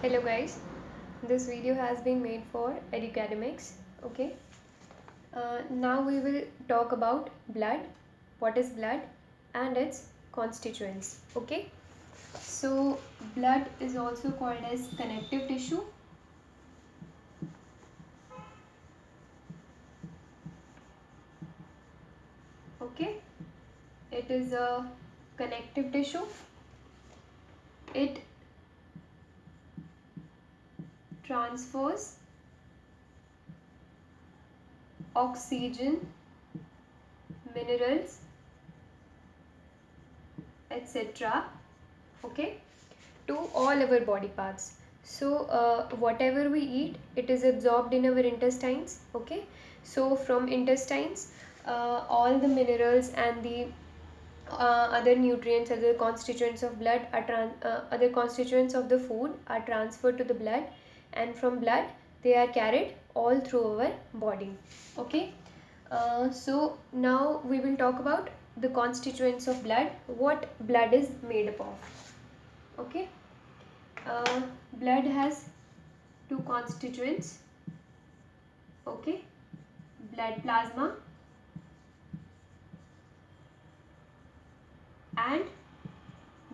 Hello guys, this video has been made for Educademics. Okay, now we will talk about blood, what is blood and its constituents. Okay, so blood is also called as connective tissue. Okay, it is a connective tissue. It transfers oxygen, minerals, etc. Okay, to all our body parts. So whatever we eat, it is absorbed in our intestines. Okay, so from intestines, all the minerals and the other nutrients, other constituents of blood are other constituents of the food are transferred to the blood, and from blood they are carried all through our body. Okay, so now we will talk about the constituents of blood, what blood is made up of. Okay, uh, blood has two constituents. Okay, blood plasma and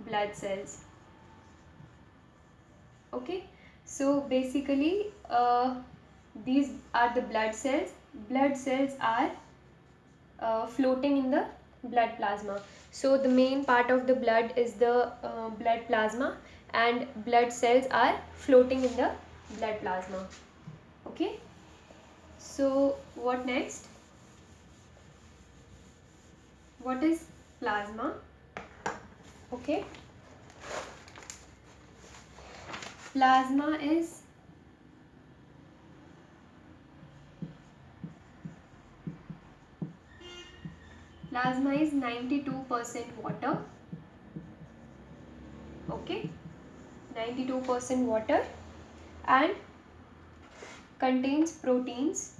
blood cells. Okay, so basically these are the blood cells. Blood cells are floating in the blood plasma. So the main part of the blood is the blood plasma, and blood cells are floating in the blood plasma. Okay, so what next? What is plasma? Okay, plasma is plasma is 92% water. Okay, 92% water, and contains proteins,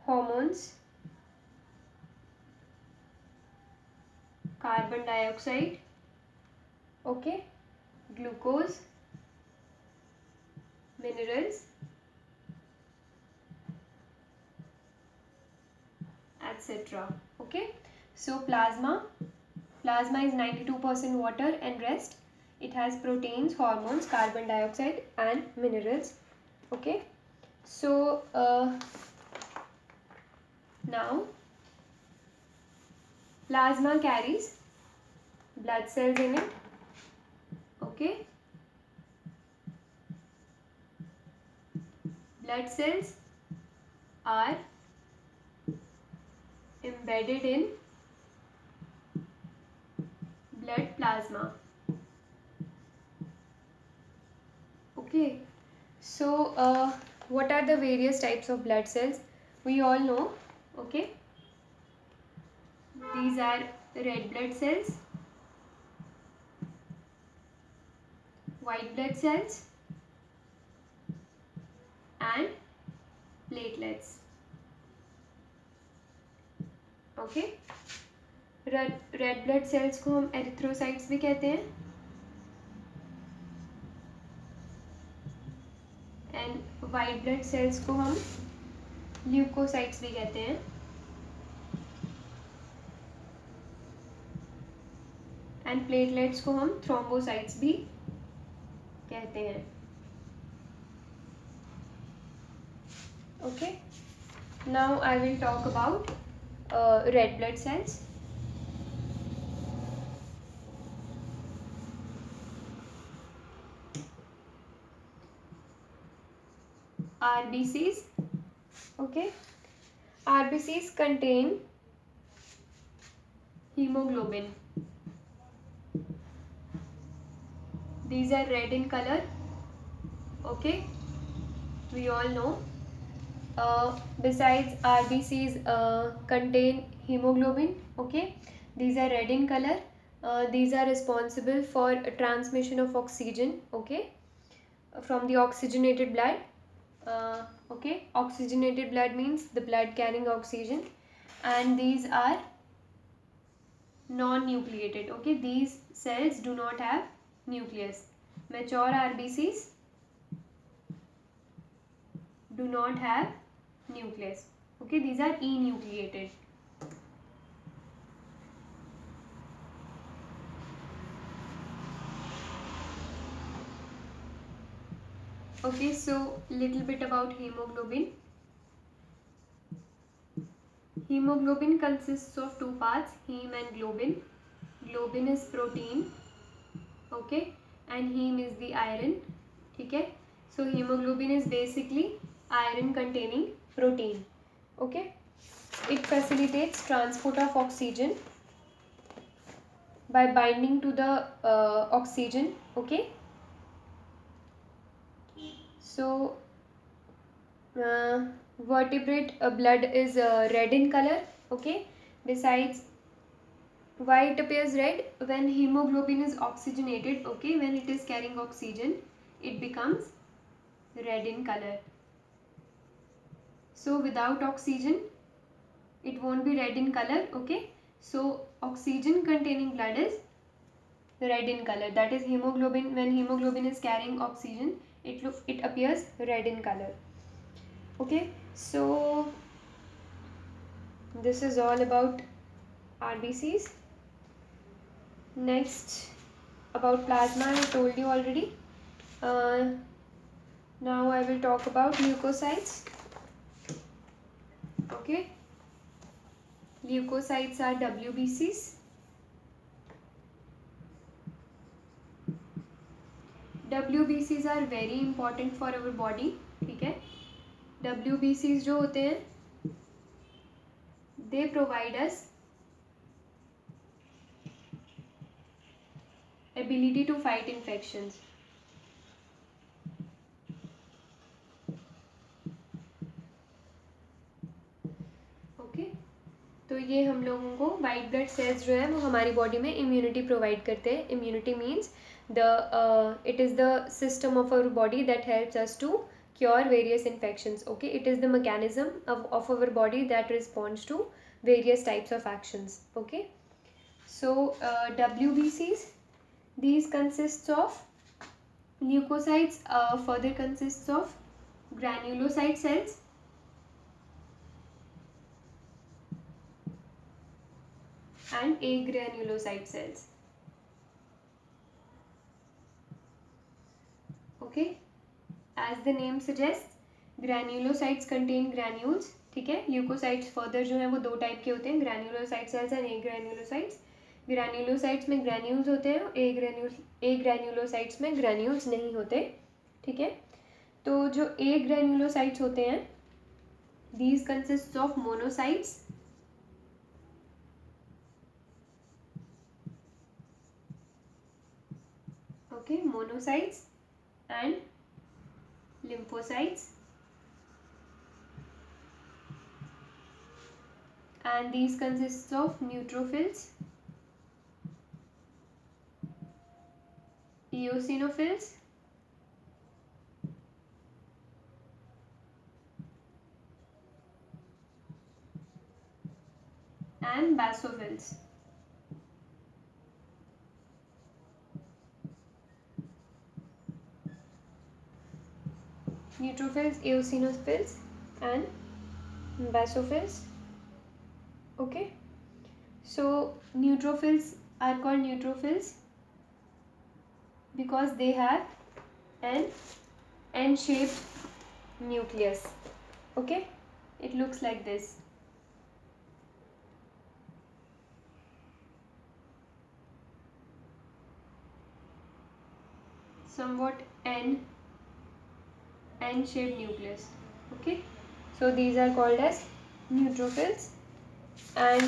hormones, carbon dioxide, okay, glucose, minerals, etc. Okay, so plasma is 92% water, and rest it has proteins, hormones, carbon dioxide and minerals. Okay, so now plasma carries blood cells in it. Okay, blood cells are embedded in blood plasma. Okay, so what are the various types of blood cells? We all know. Okay, these are red blood cells, white blood cells and platelets. Okay, red blood cells को हम erythrocytes भी कहते हैं, and white blood cells को हम leukocytes भी कहते हैं, एंड प्लेटलेट्स को हम थ्रोम्बोसाइट्स भी कहते हैं. Okay, now I will talk about red blood cells. RBCs. Okay, RBCs contain hemoglobin. These are red in color. Okay, we all know. Besides RBCs contain hemoglobin. Okay, these are red in color. These are responsible for transmission of oxygen. Okay, from the oxygenated blood. Okay, oxygenated blood means the blood carrying oxygen, and these are non-nucleated. Okay, these cells do not have nucleus. Mature RBCs do not have nucleus. Okay, these are enucleated. Okay, so little bit about hemoglobin. Hemoglobin consists of two parts, heme and globin. Globin is protein, okay, and heme is the iron. Okay, so hemoglobin is basically iron containing protein. Okay, it facilitates transport of oxygen by binding to the oxygen. Okay, so vertebrate blood is red in color. Okay, besides, why it appears red? When hemoglobin is oxygenated, okay, when it is carrying oxygen, it becomes red in color. So without oxygen, it won't be red in color. Okay, so oxygen containing blood is red in color. That is hemoglobin. When hemoglobin is carrying oxygen, it appears red in color. Okay, so this is all about RBCs. Next, about plasma, I told you already. Now I will talk about leukocytes. Okay, leukocytes are WBCs. WBCs are very important for our body. ठीक है, WBCs जो होते हैं, they provide us ability to fight infections. Okay, तो ये हम लोगों को वाइट ब्लड सेल्स जो है वो हमारी बॉडी में इम्यूनिटी प्रोवाइड करते हैं. Immunity means it is the system of our body that helps us to cure various infections. Okay, it is the mechanism of our body that responds to various types of actions. Okay, so WBCs, these consists of leukocytes, further consists of granulocyte cells and agranulocyte cells. Okay, as the name suggests, granulocytes contain granules. ठीक है, leukocytes further जो है वो दो type के होते हैं, ग्रैन्युलोसाइट sales and एग्रैन्युलोसाइट्स. Granulocytes में ग्रैन्यूल्स होते हैं, एग्रैन्युलोसाइट्स में ग्रैन्यूल्स नहीं होते. ठीक है, तो जो एग्रैन्युलोसाइट्स होते हैं, these consists of monocytes. Okay, monocytes and lymphocytes, and these consists of neutrophils, eosinophils, and basophils. Neutrophils, eosinophils and basophils. Okay, so neutrophils are called neutrophils because they have an N-shaped nucleus. Okay, it looks like this. Somewhat N-shaped nucleus. Okay, so these are called as neutrophils, and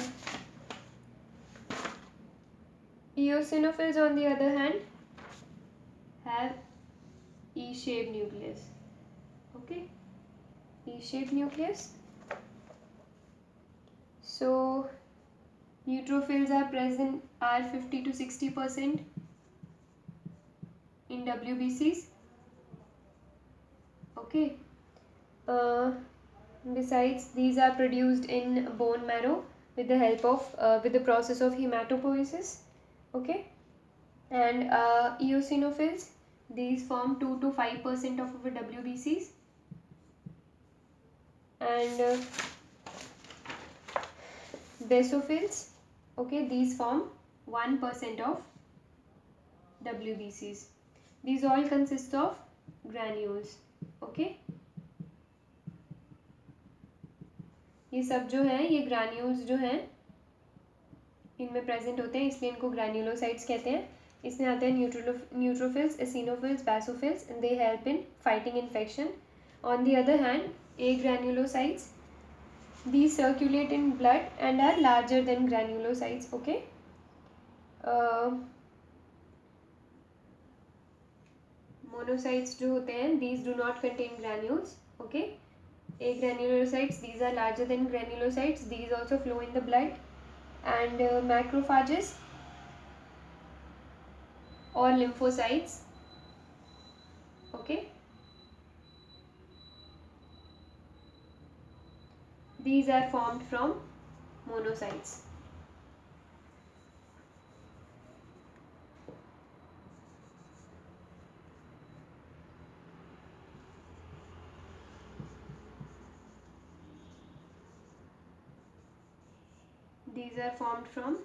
eosinophils on the other hand have E-shaped nucleus. Okay, E-shaped nucleus. So neutrophils are 50 to 60% in WBCs. Okay, besides, these are produced in bone marrow, with the help of with the process of hematopoiesis. Okay, and eosinophils, these form 2 to 5% of our WBCs, and basophils, okay, these form 1% of WBCs. These all consist of granules. Okay, ये सब जो है ये granules जो हैं इनमें present होते हैं, इसलिए इनको ग्रैन्युलोसाइट्स कहते हैं. इसमें आते हैं neutrophils, eosinophils, basophils, and they help in fighting infection. On the other hand, agranulocytes, these circulate in blood and are larger than granulocytes. Okay, monocytes जो होते हैं, these do not contain granules. Okay, agranulocytes, these are larger than granulocytes, these also flow in the blood. And macrophages or lymphocytes, okay, these are formed from monocytes. These are formed from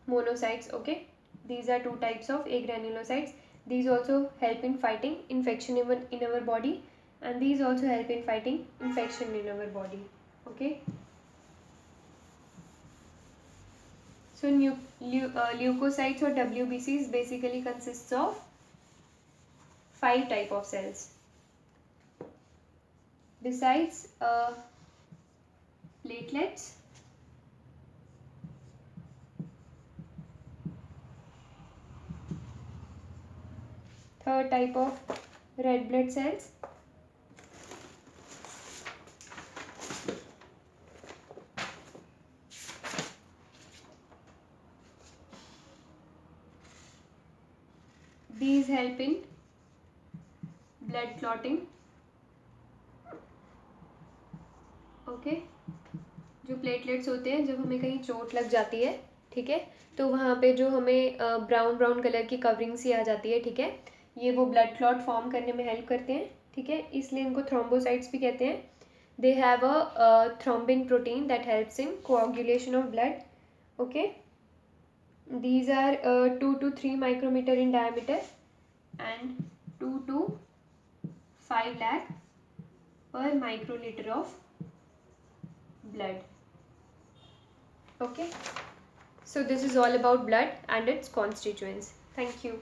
monocytes. Okay, these are two types of agranulocytes. These also help in fighting infection in our body, and these also help in fighting infection in our body. Okay, so leukocytes or WBCs basically consists of 5 type of cells. Besides platelets, third type of red blood cells, these help in blood clotting. Okay, जो platelets होते हैं, जब हमें कहीं चोट लग जाती है, ठीक है, तो वहाँ पे जो हमें ब्राउन ब्राउन कलर की कवरिंग सी आ जाती है, ठीक है, ये वो ब्लड क्लॉट फॉर्म करने में हेल्प करते हैं. ठीक है, इसलिए इनको थ्रोम्बोसाइट्स भी कहते हैं. They have a thrombin protein that helps in coagulation of blood. Okay, these are 2 to 3 micrometer in diameter and 2 to 5 lakh per microliter of blood. Okay, so this is all about blood and its constituents. Thank you.